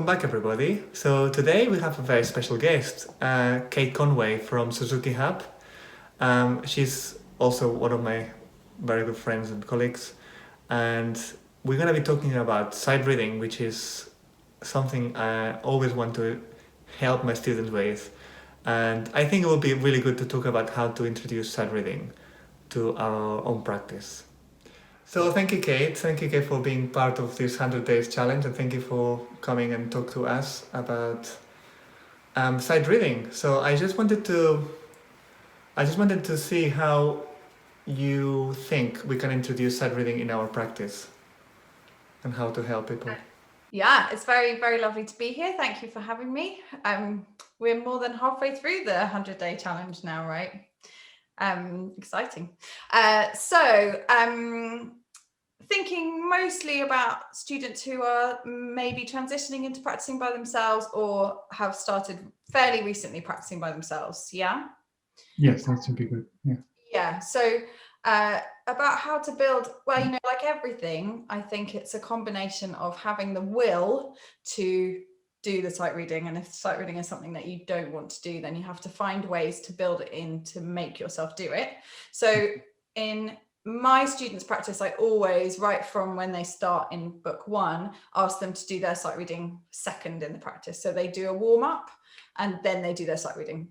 back, everybody. So today we have a very special guest, Kate Conway from Suzuki Hub. She's also one of my very good friends and colleagues, and we're going to be talking about sight reading, which is something I always want to help my students with. And I think it would be really good to talk about how to introduce sight reading to our own practice. So thank you, Kate. Thank you, Kate, for being part of this 100 Days Challenge, and thank you for coming and talk to us about sight reading. So I just wanted to see how you think we can introduce sight reading in our practice and how to help people. Yeah, it's very, very lovely to be here. Thank you for having me. We're more than halfway through the 100-day challenge now, right? Exciting. Thinking mostly about students who are maybe transitioning into practicing by themselves or have started fairly recently practicing by themselves. Yeah. Yes, that should be good. Yeah. Yeah. So about how to build, well, like everything, I think it's a combination of having the will to do the sight reading. And if sight reading is something that you don't want to do, then you have to find ways to build it in to make yourself do it. So in my students' practice, I always, right from when they start in book one, ask them to do their sight reading second in the practice. So they do a warm up and then they do their sight reading.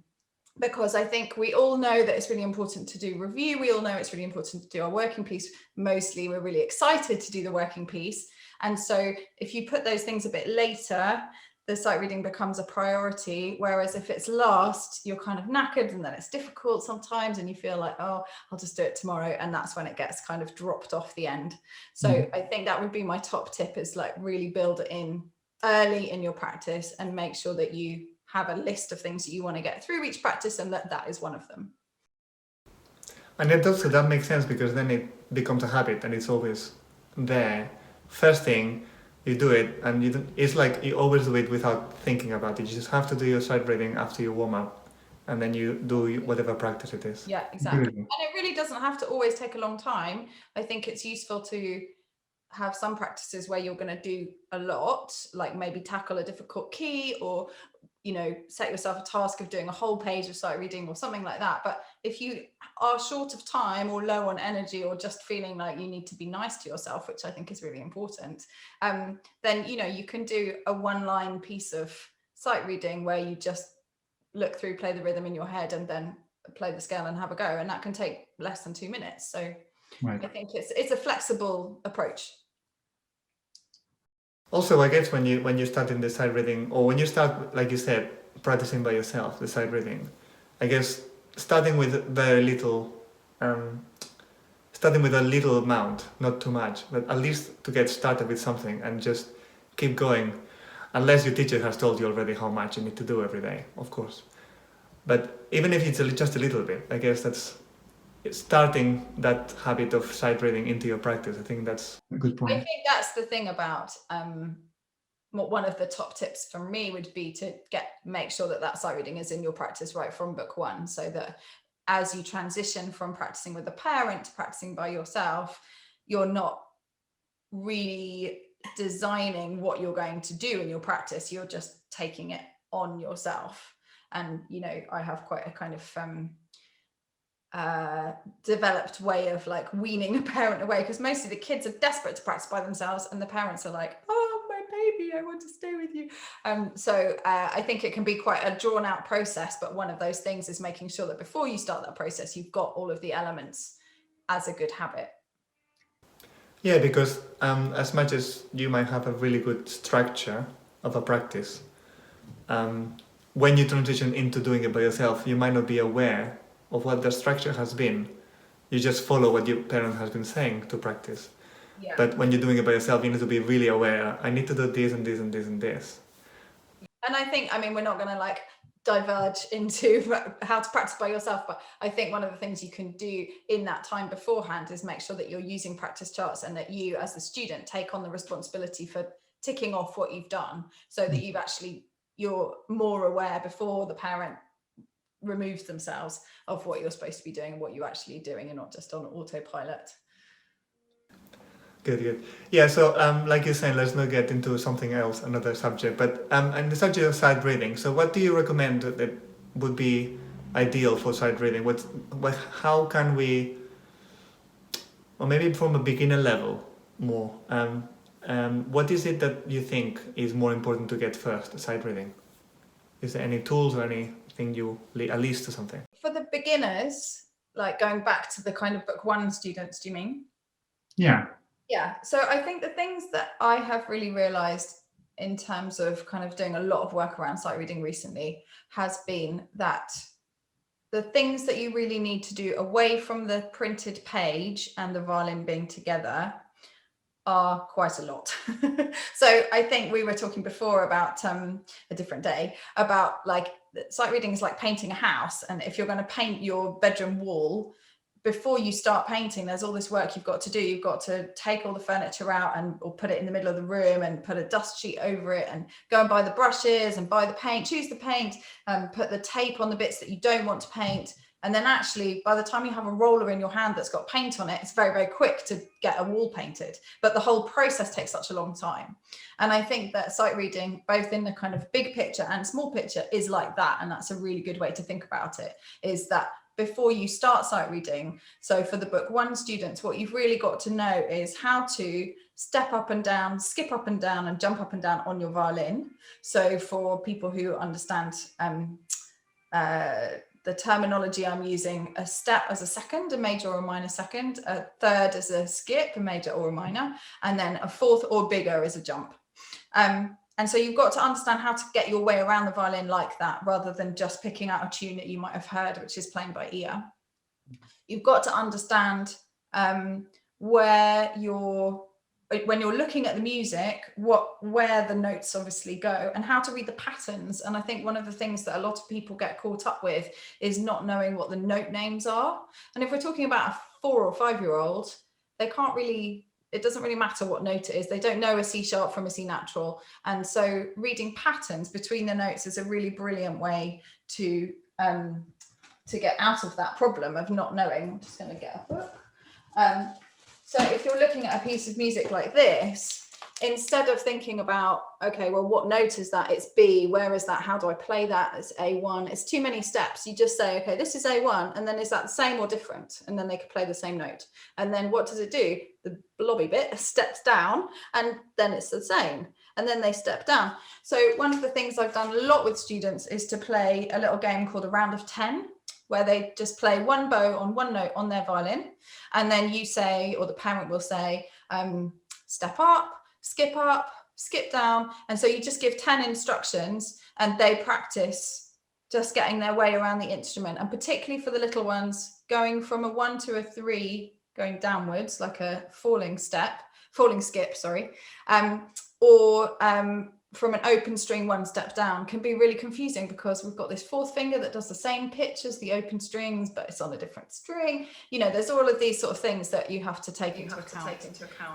Because I think we all know that it's really important to do review. We all know it's really important to do our working piece. Mostly we're really excited to do the working piece. And so if you put those things a bit later, the sight reading becomes a priority. Whereas if it's last, you're kind of knackered and then it's difficult sometimes and you feel like, oh, I'll just do it tomorrow. And that's when it gets kind of dropped off the end. So I think that would be my top tip, is like really build it in early in your practice and make sure that you have a list of things that you want to get through each practice and that is one of them. And it also, that makes sense, because then it becomes a habit and it's always there. First thing, you do it, and it's like you always do it without thinking about it. You just have to do your sight reading after you warm up, and then you do whatever practice it is. Yeah, exactly. And it really doesn't have to always take a long time. I think it's useful to have some practices where you're going to do a lot, like maybe tackle a difficult key, or set yourself a task of doing a whole page of sight reading or something like that. But if you are short of time or low on energy, or just feeling like you need to be nice to yourself, which I think is really important, then you can do a one-line piece of sight reading where you just look through, play the rhythm in your head, and then play the scale and have a go, and that can take less than 2 minutes. So right. I think it's a flexible approach. Also, I guess when you start in the sight reading, or when you start, like you said, practicing by yourself, the sight reading, I guess starting with very little, starting with a little amount, not too much, but at least to get started with something and just keep going, unless your teacher has told you already how much you need to do every day, of course. But even if it's just a little bit, I guess that's starting that habit of sight reading into your practice. I think that's a good point. I think that's the thing about one of the top tips for me would be to make sure that sight reading is in your practice right from book one, so that as you transition from practicing with a parent to practicing by yourself, you're not really designing what you're going to do in your practice. You're just taking it on yourself. And I have quite a kind of developed way of like weaning a parent away, because mostly the kids are desperate to practice by themselves and the parents are like, oh, my baby, I want to stay with you. So I think it can be quite a drawn out process, but one of those things is making sure that before you start that process, you've got all of the elements as a good habit. Yeah, because as much as you might have a really good structure of a practice, when you transition into doing it by yourself, you might not be aware of what the structure has been. You just follow what your parent has been saying to practice. Yeah. But when you're doing it by yourself, you need to be really aware. I need to do this and this and this and this. And I think, we're not going to like diverge into how to practice by yourself, but I think one of the things you can do in that time beforehand is make sure that you're using practice charts, and that you as the student take on the responsibility for ticking off what you've done, so that you're more aware before the parent removes themselves of what you're supposed to be doing and what you're actually doing, and not just on autopilot. Good, good. Yeah, so like you're saying, let's not get into something else, another subject. But and the subject of sight reading. So what do you recommend that would be ideal for sight reading? How can we, or maybe from a beginner level more, what is it that you think is more important to get first, sight reading? Is there any tools or anything a list or something? For the beginners, like going back to the kind of book one students, do you mean? Yeah. Yeah, so I think the things that I have really realized in terms of kind of doing a lot of work around sight reading recently has been that the things that you really need to do away from the printed page and the violin being together are quite a lot. So I think we were talking before about a different day about like sight reading is like painting a house, and if you're going to paint your bedroom wall, before you start painting, there's all this work you've got to do. You've got to take all the furniture out or put it in the middle of the room and put a dust sheet over it and go and buy the brushes and buy the paint, choose the paint, put the tape on the bits that you don't want to paint. And then actually, by the time you have a roller in your hand that's got paint on it, it's very, very quick to get a wall painted. But the whole process takes such a long time. And I think that sight reading, both in the kind of big picture and small picture, is like that. And that's a really good way to think about it, is that before you start sight reading, so for the book one students, what you've really got to know is how to step up and down, skip up and down, and jump up and down on your violin. So for people who understand the terminology I'm using, a step as a second, a major or a minor second, a third as a skip, a major or a minor, and then a fourth or bigger is a jump. And so you've got to understand how to get your way around the violin like that, rather than just picking out a tune that you might have heard, which is playing by ear. You've got to understand when you're looking at the music, where the notes obviously go and how to read the patterns. And I think one of the things that a lot of people get caught up with is not knowing what the note names are. And if we're talking about a 4 or 5-year-old, it doesn't really matter what note it is. They don't know a C sharp from a C natural. And so reading patterns between the notes is a really brilliant way to get out of that problem of not knowing. I'm just going to get a book. So if you're looking at a piece of music like this, instead of thinking about, okay, well, what note is that? It's B. Where is that? How do I play that? It's A1. It's too many steps. You just say, okay, this is A1. And then is that the same or different? And then they could play the same note. And then what does it do? The blobby bit steps down and then it's the same. And then they step down. So one of the things I've done a lot with students is to play a little game called a round of 10, where they just play one bow on one note on their violin. And then you say, or the parent will say, step up, skip down. And so you just give 10 instructions and they practice just getting their way around the instrument. And particularly for the little ones, going from a 1 to a 3, going downwards, like a falling skip, or from an open string 1 step down, can be really confusing because we've got this fourth finger that does the same pitch as the open strings, but it's on a different string. You know, there's all of these sort of things that you have to take into account.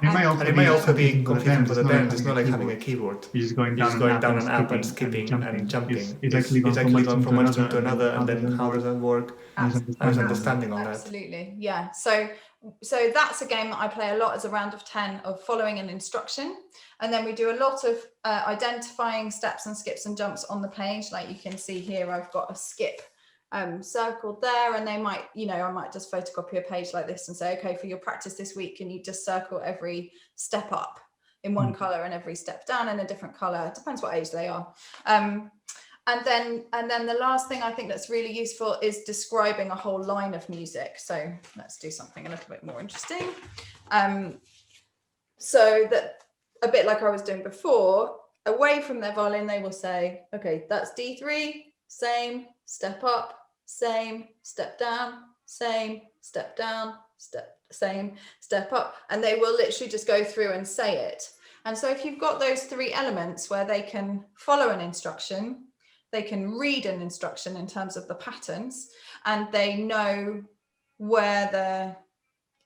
It may also be confusing for the parents. It's not like having a keyboard. You're just going down and up and skipping and jumping. It's actually going from one string to another, and then how does that work? There's understanding on that. Absolutely, yeah. So that's a game that I play a lot as a round of 10 of following an instruction. And then we do a lot of identifying steps and skips and jumps on the page. Like you can see here, I've got a skip circled there, and they might, I might just photocopy a page like this and say, okay, for your practice this week, can you just circle every step up in one color and every step down in a different color? It depends what age they are. And then the last thing I think that's really useful is describing a whole line of music. So let's do something a little bit more interesting. So that a bit like I was doing before, away from their violin, they will say, okay, that's D3, same, step up, same, step down, same, step down, same, step up. And they will literally just go through and say it. And so if you've got those 3 elements where they can follow an instruction, they can read an instruction in terms of the patterns, and they know where the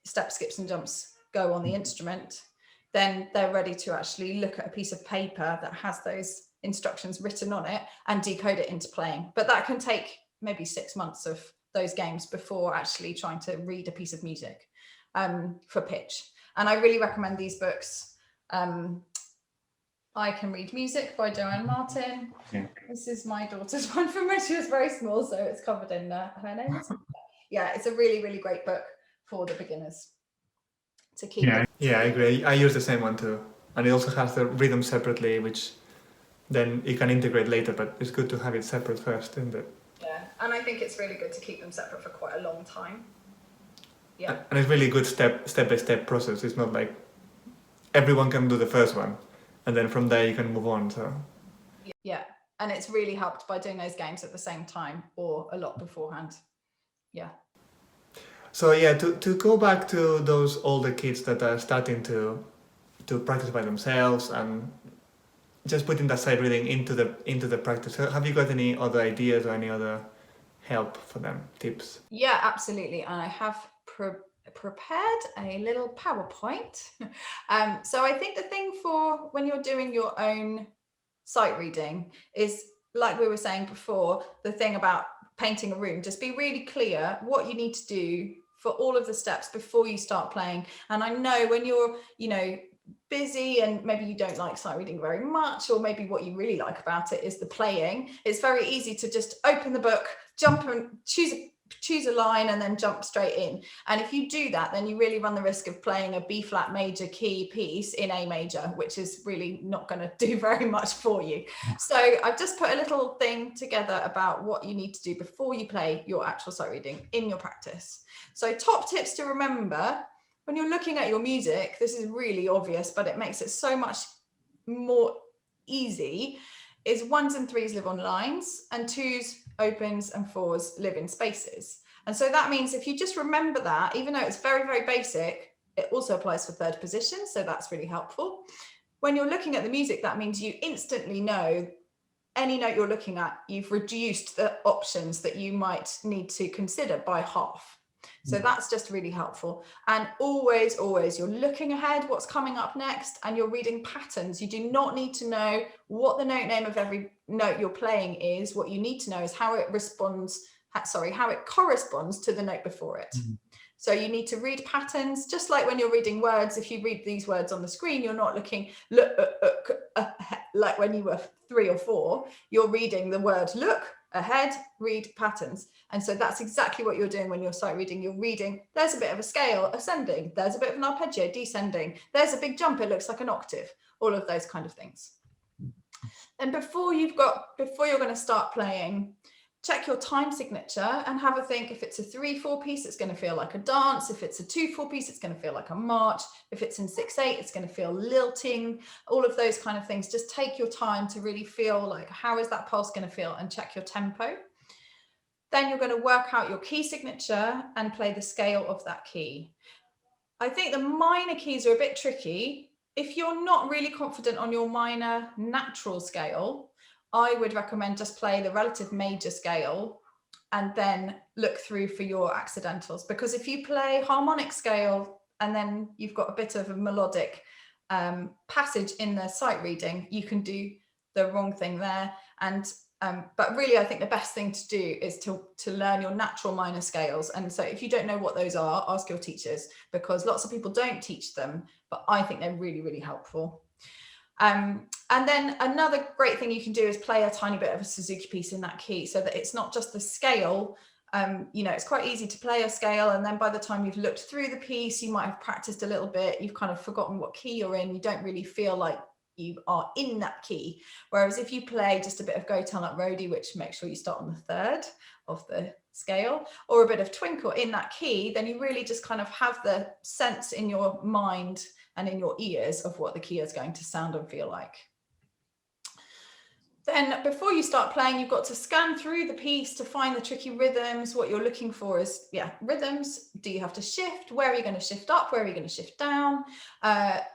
steps, skips and jumps go on the instrument, then they're ready to actually look at a piece of paper that has those instructions written on it and decode it into playing. But that can take maybe 6 months of those games before actually trying to read a piece of music for pitch. And I really recommend these books. I Can Read Music by Joanne Martin. Yeah. This is my daughter's one from when she was very small, so it's covered in her name. Yeah, it's a really, really great book for the beginners to keep. Yeah, I agree. I use the same one too. And it also has the rhythm separately, which then you can integrate later, but it's good to have it separate first, isn't it? Yeah, and I think it's really good to keep them separate for quite a long time. Yeah. And it's really good step-by-step process. It's not like everyone can do the first one, and then from there you can move on. So. Yeah, and it's really helped by doing those games at the same time or a lot beforehand. Yeah. So yeah, to go back to those older kids that are starting to practice by themselves and just putting that sight reading into the practice. Have you got any other ideas or any other help for them, tips? Yeah, absolutely. And I have prepared a little PowerPoint. So I think the thing for when you're doing your own sight reading is, like we were saying before, the thing about painting a room, just be really clear what you need to do for all of the steps before you start playing. And I know when you're, busy and maybe you don't like sight reading very much, or maybe what you really like about it is the playing, it's very easy to just open the book, jump and choose a line and then jump straight in. And if you do that, then you really run the risk of playing a B flat major key piece in A major, which is really not going to do very much for you. So I've just put a little thing together about what you need to do before you play your actual sight reading in your practice. So top tips to remember when you're looking at your music, this is really obvious, but it makes it so much more easy, is 1s and 3s live on lines, and 2s, opens, and 4s live in spaces. And so that means if you just remember that, even though it's very, very basic, it also applies for third position. So that's really helpful. When you're looking at the music, that means you instantly know any note you're looking at, you've reduced the options that you might need to consider by half. So that's just really helpful. And always, you're looking ahead, what's coming up next, and you're reading patterns. You do not need to know what the note name of every note you're playing is. What you need to know is how it corresponds to the note before it. So you need to read patterns, just like when you're reading words. If you read these words on the screen, you're not looking like when you were 3 or 4, you're reading the word look, ahead, read patterns. And so that's exactly what you're doing when you're sight reading. You're reading, there's a bit of a scale ascending, there's a bit of an arpeggio descending, there's a big jump, it looks like an octave, all of those kind of things. And before you're going to start playing, check your time signature and have a think. If it's a 3/4 piece, it's going to feel like a dance. If it's a 2/4 piece, it's going to feel like a march. If it's in 6/8, it's going to feel lilting, all of those kind of things. Just take your time to really feel like, how is that pulse going to feel, and check your tempo. Then you're going to work out your key signature and play the scale of that key. I think the minor keys are a bit tricky. If you're not really confident on your minor natural scale, I would recommend just play the relative major scale and then look through for your accidentals. Because if you play harmonic scale and then you've got a bit of a melodic passage in the sight reading, you can do the wrong thing there. And but really, I think the best thing to do is to learn your natural minor scales. And so if you don't know what those are, ask your teachers, because lots of people don't teach them, but I think they're really, really helpful. And then another great thing you can do is play a tiny bit of a Suzuki piece in that key, so that it's not just the scale. It's quite easy to play a scale, and then by the time you've looked through the piece, you might have practiced a little bit, you've kind of forgotten what key you're in, you don't really feel like you are in that key. Whereas if you play just a bit of Go Tell That Roadie, which makes sure you start on the 3rd of the scale, or a bit of Twinkle in that key, then you really just kind of have the sense in your mind and in your ears of what the key is going to sound and feel like. Then before you start playing, you've got to scan through the piece to find the tricky rhythms. What you're looking for is, rhythms. Do you have to shift? Where are you going to shift up? Where are you going to shift down?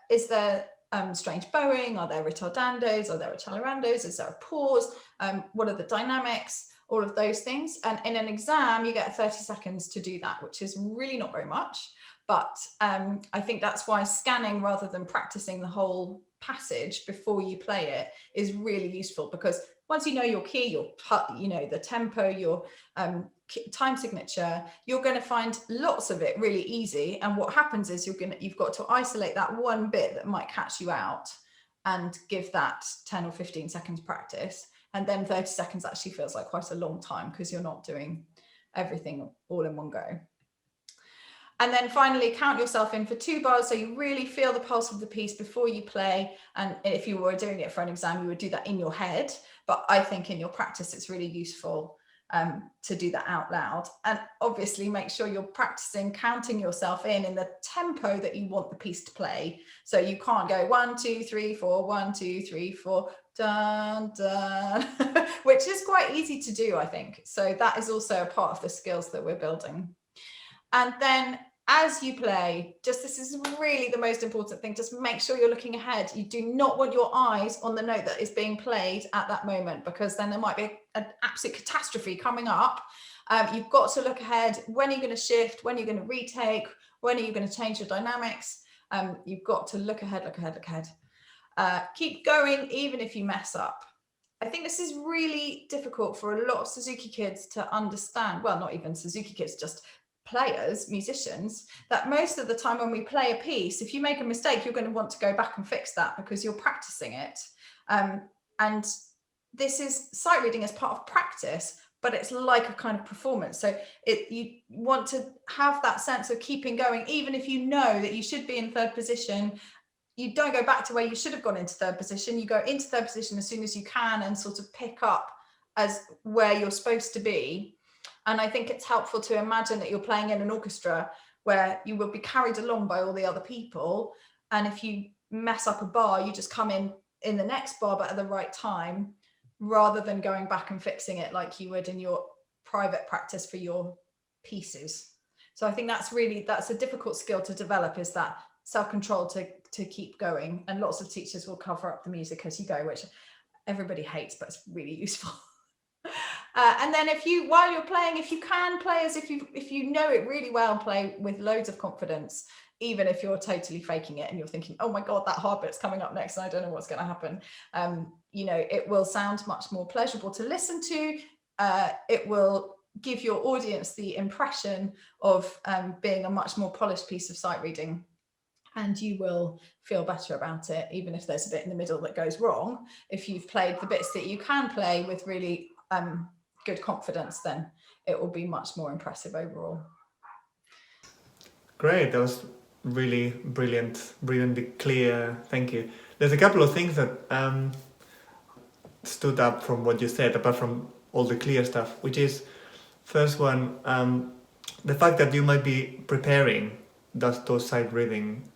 Is there strange bowing? Are there ritardandos? Are there accelerandos? Is there a pause? What are the dynamics? All of those things. And in an exam, you get 30 seconds to do that, which is really not very much. But I think that's why scanning rather than practicing the whole passage before you play it is really useful, because once you know your key, you know, the tempo, your time signature, you're going to find lots of it really easy. And what happens is you've got to isolate that one bit that might catch you out and give that 10 or 15 seconds practice. And then 30 seconds actually feels like quite a long time because you're not doing everything all in one go. And then finally, count yourself in for 2 bars, so you really feel the pulse of the piece before you play. And if you were doing it for an exam, you would do that in your head. But I think in your practice, it's really useful to do that out loud. And obviously make sure you're practicing counting yourself in the tempo that you want the piece to play. So you can't go 1, 2, 3, 4, 1, 2, 3, 4, dun, dun, which is quite easy to do, I think. So that is also a part of the skills that we're building. And then as you play, this is really the most important thing, just make sure you're looking ahead. You do not want your eyes on the note that is being played at that moment, because then there might be an absolute catastrophe coming up. You've got to look ahead. When are you going to shift? When are you going to retake? When are you going to change your dynamics? You've got to look ahead, look ahead, look ahead. Keep going even if you mess up. I think this is really difficult for a lot of Suzuki kids to understand. Well, not even Suzuki kids, just players, musicians, that most of the time when we play a piece, if you make a mistake, you're going to want to go back and fix that because you're practicing it. And this is sight reading as part of practice, but it's like a kind of performance. So you want to have that sense of keeping going, even if you know that you should be in 3rd position. You don't go back to where you should have gone into 3rd position. You go into 3rd position as soon as you can and sort of pick up as where you're supposed to be. And I think it's helpful to imagine that you're playing in an orchestra where you will be carried along by all the other people. And if you mess up a bar, you just come in the next bar, but at the right time, rather than going back and fixing it like you would in your private practice for your pieces. So I think that's a difficult skill to develop, is that self-control to keep going. And lots of teachers will cover up the music as you go, which everybody hates, but it's really useful. And then while you're playing, if you can play as if you know it really well, play with loads of confidence, even if you're totally faking it and you're thinking, oh my God, that hard bit's coming up next and I don't know what's going to happen. You know, it will sound much more pleasurable to listen to. It will give your audience the impression of being a much more polished piece of sight reading. And you will feel better about it, even if there's a bit in the middle that goes wrong. If you've played the bits that you can play with really good confidence, then it will be much more impressive overall. Great, that was really brilliantly clear. Thank you. There's a couple of things that stood up from what you said, apart from all the clear stuff, which is, first one, the fact that you might be preparing those sight reading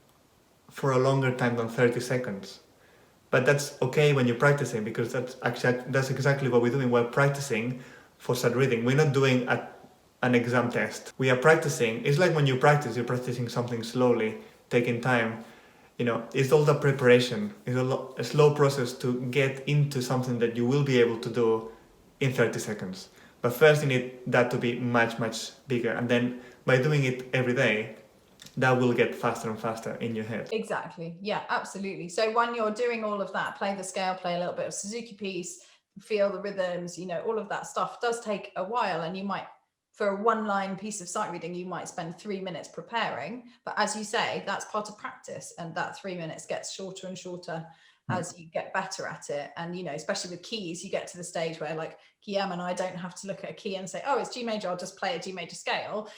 for a longer time than 30 seconds. But that's okay when you're practicing, because that's exactly what we're doing. We're practicing for sight reading. We're not doing an exam test. We are practicing. It's like when you practice, you're practicing something slowly, taking time. You know, it's all the preparation. It's a slow process to get into something that you will be able to do in 30 seconds. But first you need that to be much, much bigger. And then by doing it every day, that will get faster and faster in your head. Exactly. Yeah, absolutely. So when you're doing all of that, play the scale, play a little bit of Suzuki piece, feel the rhythms, you know, all of that stuff does take a while. And you might, for a 1-line piece of sight reading, you might spend 3 minutes preparing. But as you say, that's part of practice. And that 3 minutes gets shorter and shorter as you get better at it. And, you know, especially with keys, you get to the stage where, like, Guillaume and I don't have to look at a key and say, oh, it's G major, I'll just play a G major scale.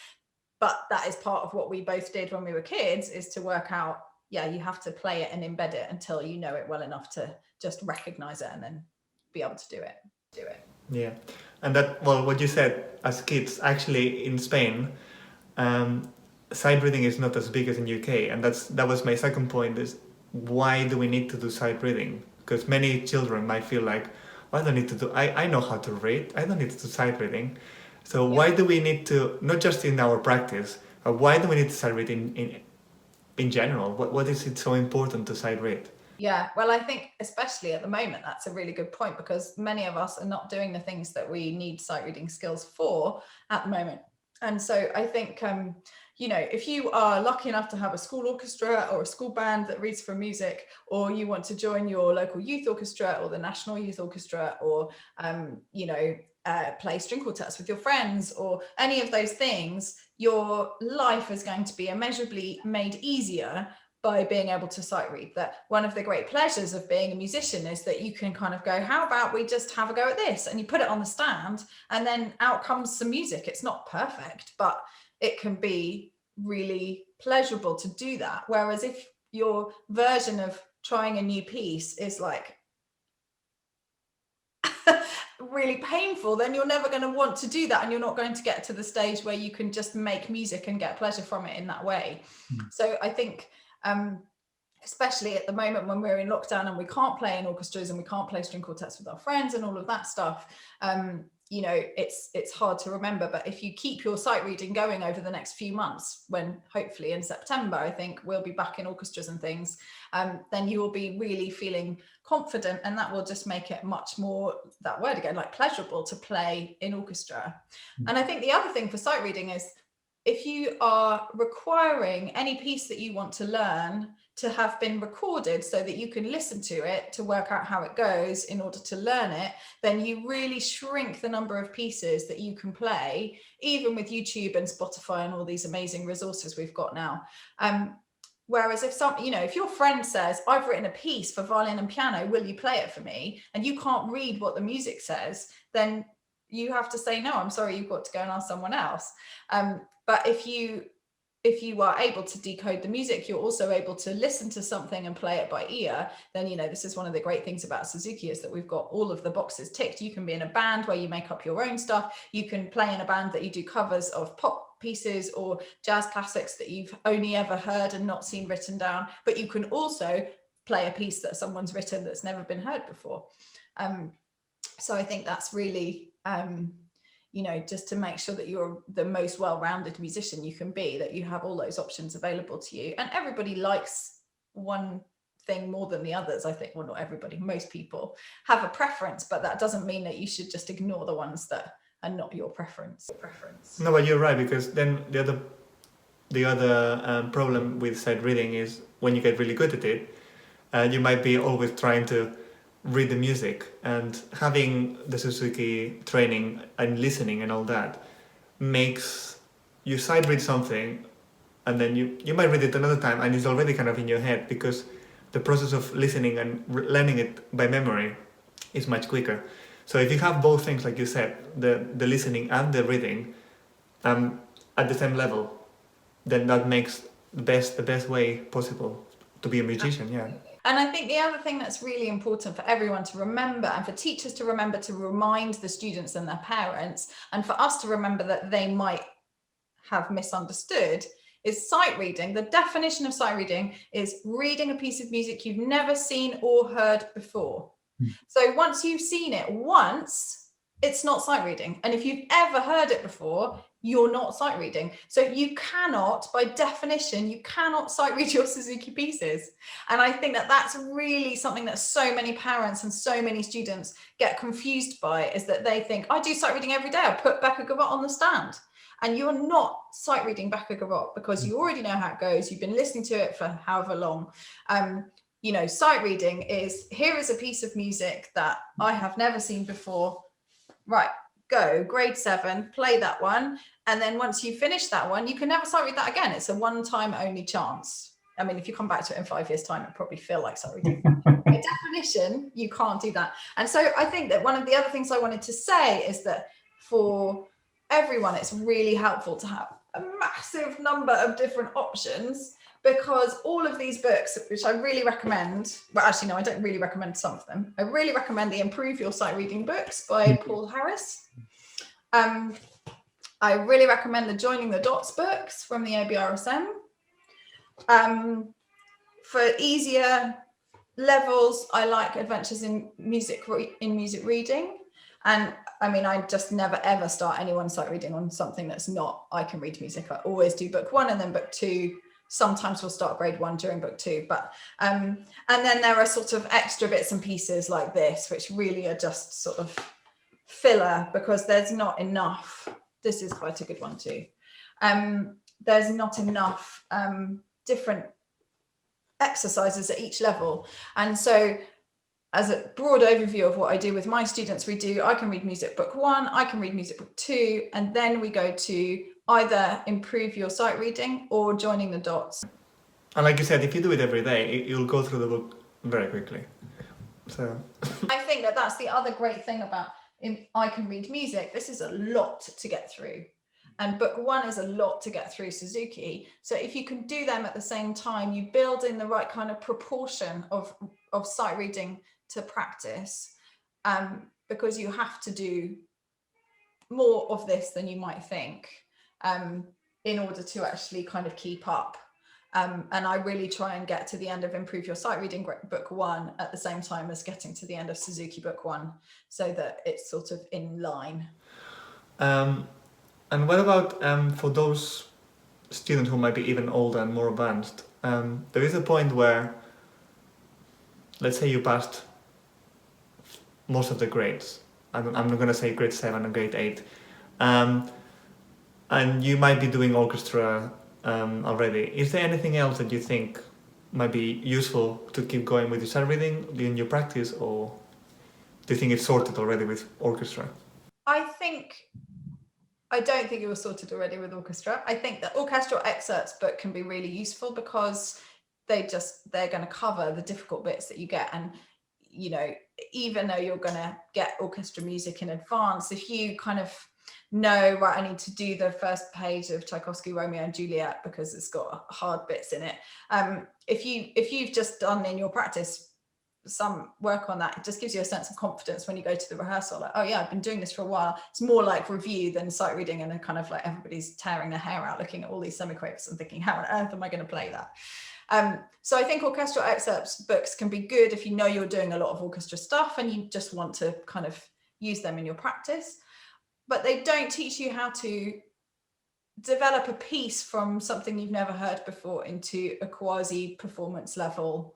But that is part of what we both did when we were kids, is to work out, yeah, you have to play it and embed it until you know it well enough to just recognize it and then be able to do it. Yeah. And that, well, what you said, as kids, actually in Spain, sight reading is not as big as in UK. And that was my second point, is why do we need to do sight reading? Because many children might feel like, I don't need to do, I know how to read, I don't need to do sight reading. So why do we need to, not just in our practice, why do we need to sight read in general? What is it so important to sight read? Yeah, well, I think especially at the moment, that's a really good point, because many of us are not doing the things that we need sight reading skills for at the moment. And so I think, you know, if you are lucky enough to have a school orchestra or a school band that reads from music, or you want to join your local youth orchestra or the National Youth Orchestra, or, you know, play string quartets with your friends, or any of those things, your life is going to be immeasurably made easier by being able to sight read. That one of the great pleasures of being a musician is that you can kind of go, how about we just have a go at this? And you put it on the stand, and then out comes some music. It's not perfect, but it can be really pleasurable to do that. Whereas if your version of trying a new piece is like really painful, then you're never going to want to do that, and you're not going to get to the stage where you can just make music and get pleasure from it in that way. So I think especially at the moment when we're in lockdown and we can't play in orchestras and we can't play string quartets with our friends and all of that stuff, you know, it's hard to remember. But if you keep your sight reading going over the next few months, when hopefully in September, I think we'll be back in orchestras and things, then you will be really feeling confident, and that will just make it much more, that word again, like pleasurable to play in orchestra. And I think the other thing for sight reading is, if you are requiring any piece that you want to learn to have been recorded so that you can listen to it to work out how it goes in order to learn it, then you really shrink the number of pieces that you can play, even with YouTube and Spotify and all these amazing resources we've got now. Whereas if you know, if your friend says, I've written a piece for violin and piano, will you play it for me? And you can't read what the music says, then you have to say, no, I'm sorry, you've got to go and ask someone else. But if you are able to decode the music, you're also able to listen to something and play it by ear. Then, you know, this is one of the great things about Suzuki, is that we've got all of the boxes ticked. You can be in a band where you make up your own stuff. You can play in a band that you do covers of pop pieces or jazz classics that you've only ever heard and not seen written down. But you can also play a piece that someone's written that's never been heard before. So I think that's really, you know, just to make sure that you're the most well-rounded musician you can be, that you have all those options available to you. And everybody likes one thing more than the others, I think. Well, not everybody, most people have a preference, but that doesn't mean that you should just ignore the ones that are not your preference. No, but you're right, because then the other problem with sight reading is when you get really good at it, you might be always trying to read the music, and having the Suzuki training and listening and all that makes you sight read something, and then you might read it another time and it's already kind of in your head, because the process of listening and learning it by memory is much quicker. So if you have both things, like you said, the listening and the reading at the same level, then that makes the best way possible to be a musician. Yeah. And I think the other thing that's really important for everyone to remember, and for teachers to remember, to remind the students and their parents, and for us to remember that they might have misunderstood, is sight reading. The definition of sight reading is reading a piece of music you've never seen or heard before. So once you've seen it once, it's not sight reading. And if you've ever heard it before, you're not sight reading. So you cannot, by definition, you cannot sight read your Suzuki pieces. And I think that that's really something that so many parents and so many students get confused by, is that they think, I do sight reading every day, I put Becker Garot on the stand. And you're not sight reading Becker Garot, because you already know how it goes. You've been listening to it for however long. You know, sight reading is, here is a piece of music that I have never seen before. Right, go, grade 7, play that one. And then once you finish that one, you can never sight read that again. It's a one-time only chance. I mean, if you come back to it in 5 years' time, it probably feel like sight reading. By definition, you can't do that. And so I think that one of the other things I wanted to say is that for everyone, it's really helpful to have a massive number of different options, because all of these books, which I really recommend, well, actually, no, I don't really recommend some of them. I really recommend the Improve Your Sight Reading books by Paul Harris. I really recommend the Joining the Dots books from the ABRSM. For easier levels, I like Adventures in Music Reading. And I mean, I just never ever start anyone's sight reading on something that's not I can read music. I always do book 1 and then book 2. Sometimes we'll start grade 1 during book 2, but and then there are sort of extra bits and pieces like this, which really are just sort of filler, because there's not enough this is quite a good one too. There's not enough different exercises at each level. And so as a broad overview of what I do with my students, I can read music book 1, I can read music book 2, and then we go to either improve your sight reading or joining the dots. And like you said, if you do it every day, you'll go through the book very quickly. So I think that that's the other great thing about I can read music. This is a lot to get through. And book 1 is a lot to get through Suzuki. So if you can do them at the same time, you build in the right kind of proportion of sight reading to practice, because you have to do more of this than you might think in order to actually kind of keep up. And I really try and get to the end of Improve Your Sight Reading book 1 at the same time as getting to the end of Suzuki book 1, so that it's sort of in line. And what about for those students who might be even older and more advanced? There is a point where, let's say you passed most of the grades. I'm not going to say grade 7 and grade 8. And you might be doing orchestra already. Is there anything else that you think might be useful to keep going with your sight reading, doing your practice, or do you think it's sorted already with orchestra? I don't think it was sorted already with orchestra. I think the orchestral excerpts book can be really useful because they're going to cover the difficult bits that you get. And, you know, even though you're going to get orchestra music in advance, if you kind of know, right, I need to do the first page of Tchaikovsky Romeo and Juliet because it's got hard bits in it. If you've just done in your practice some work on that, it just gives you a sense of confidence when you go to the rehearsal, like, oh yeah, I've been doing this for a while. It's more like review than sight reading, and a kind of like everybody's tearing their hair out looking at all these semiquavers and thinking, how on earth am I going to play that? So I think orchestral excerpts books can be good if you know you're doing a lot of orchestra stuff and you just want to kind of use them in your practice, but they don't teach you how to develop a piece from something you've never heard before into a quasi performance level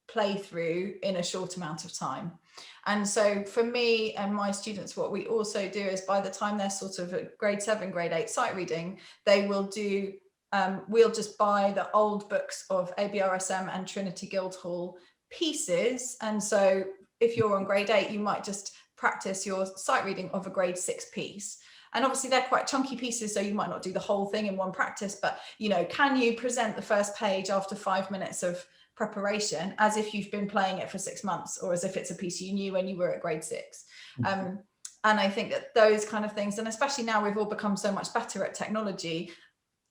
playthrough in a short amount of time. And so for me and my students, what we also do is by the time they're sort of at grade 7, grade 8 sight reading, they will do, we'll just buy the old books of ABRSM and Trinity Guildhall pieces. And so if you're on grade 8, you might just practice your sight reading of a grade 6 piece. And obviously they're quite chunky pieces, so you might not do the whole thing in one practice, but you know, can you present the first page after 5 minutes of preparation as if you've been playing it for 6 months, or as if it's a piece you knew when you were at grade 6? And I think that those kind of things, and especially now we've all become so much better at technology,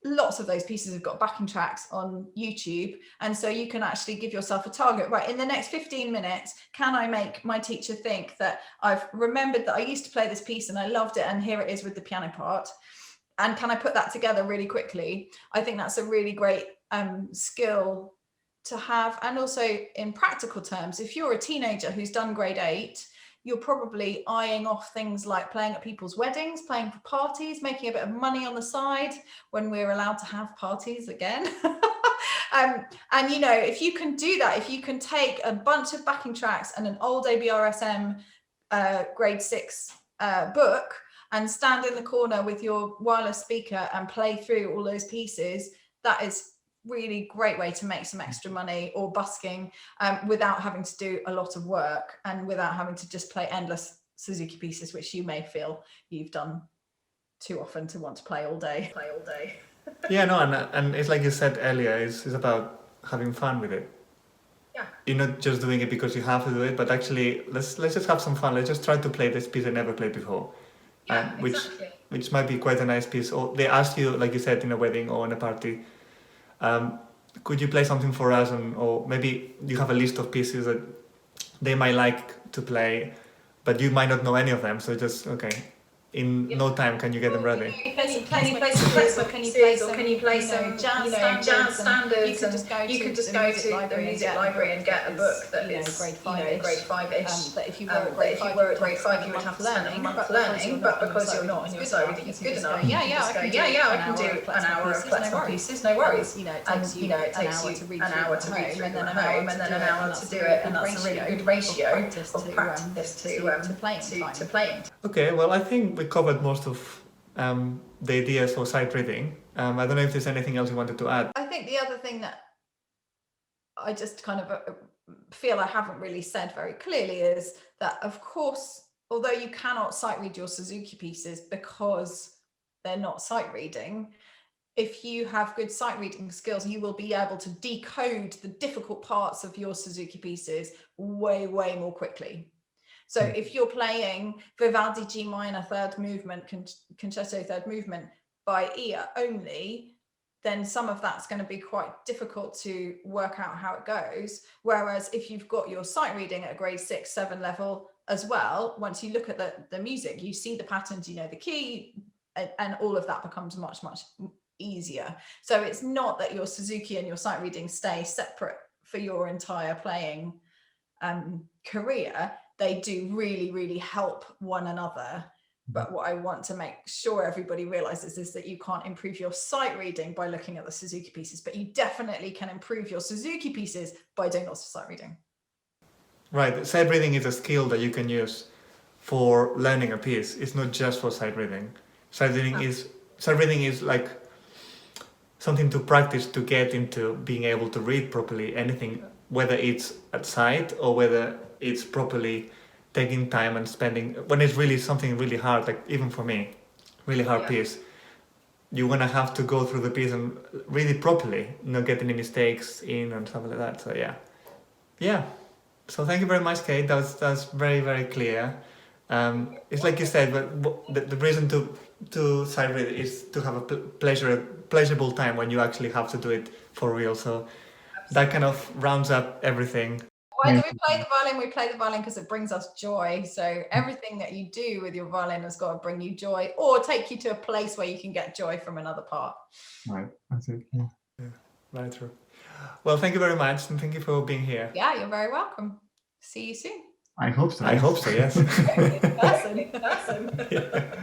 lots of those pieces have got backing tracks on YouTube, and so you can actually give yourself a target, right, in the next 15 minutes can I make my teacher think that I've remembered that I used to play this piece and I loved it, and here it is with the piano part, and can I put that together really quickly? I think that's a really great skill to have. And also in practical terms, if you're a teenager who's done grade 8, you're probably eyeing off things like playing at people's weddings, playing for parties, making a bit of money on the side when we're allowed to have parties again. And you know, if you can do that, if you can take a bunch of backing tracks and an old ABRSM grade 6 book and stand in the corner with your wireless speaker and play through all those pieces, that is really great way to make some extra money or busking without having to do a lot of work and without having to just play endless Suzuki pieces, which you may feel you've done too often to want to play all day. Yeah, no, and it's like you said earlier, it's about having fun with it. Yeah. You're not just doing it because you have to do it, but actually let's just have some fun. Let's just try to play this piece I never played before. Yeah, exactly. Which might be quite a nice piece. Or they ask you, like you said, in a wedding or in a party, could you play something for us? Or maybe you have a list of pieces that they might like to play, but you might not know any of them. So just, okay, in no time, can you get them ready? play some klezmer pieces, or can you play some jazz standards? You could just go to the music library and get a book that is grade 5-ish. That if you were at grade 5 you would have to spend a month learning, but because you're not and your sight reading is good enough, I can do an hour of klezmer pieces, no worries. It takes you an hour to read through them at home, and then an hour to do it, and that's a really good ratio of practice to playing. Okay, well, I think we covered most of the ideas for sight reading. I don't know if there's anything else you wanted to add. I think the other thing that I just kind of feel I haven't really said very clearly is that, of course, although you cannot sight read your Suzuki pieces because they're not sight reading, if you have good sight reading skills, you will be able to decode the difficult parts of your Suzuki pieces way more quickly. So if you're playing Vivaldi G minor third movement, concerto third movement by ear only, then some of that's going to be quite difficult to work out how it goes. Whereas if you've got your sight reading at a grade 6-7 level as well, once you look at the music, you see the patterns, you know the key, and all of that becomes much easier. So it's not that your Suzuki and your sight reading stay separate for your entire playing career. They do really help one another. But what I want to make sure everybody realizes is that you can't improve your sight reading by looking at the Suzuki pieces, but you definitely can improve your Suzuki pieces by doing lots of sight reading. Right, sight reading is a skill that you can use for learning a piece. It's not just for sight reading. Sight reading is like something to practice to get into being able to read properly anything, whether it's at sight or whether it's properly taking time and spending, when it's really something really hard, like even for me, really hard piece, you're gonna have to go through the piece and read it properly, not get any mistakes in and stuff like that. So yeah. So thank you very much, Kate. That's very clear. It's like you said, but the reason to sight read is to have a pleasurable time when you actually have to do it for real. So that kind of rounds up everything. Why do we play the violin? We play the violin because it brings us joy. So everything that you do with your violin has got to bring you joy or take you to a place where you can get joy from another part. Right, that's it. Yeah. Very true. Well, thank you very much, and thank you for being here. Yeah, you're very welcome. See you soon. I hope so. I hope so, yes. In person. Yeah.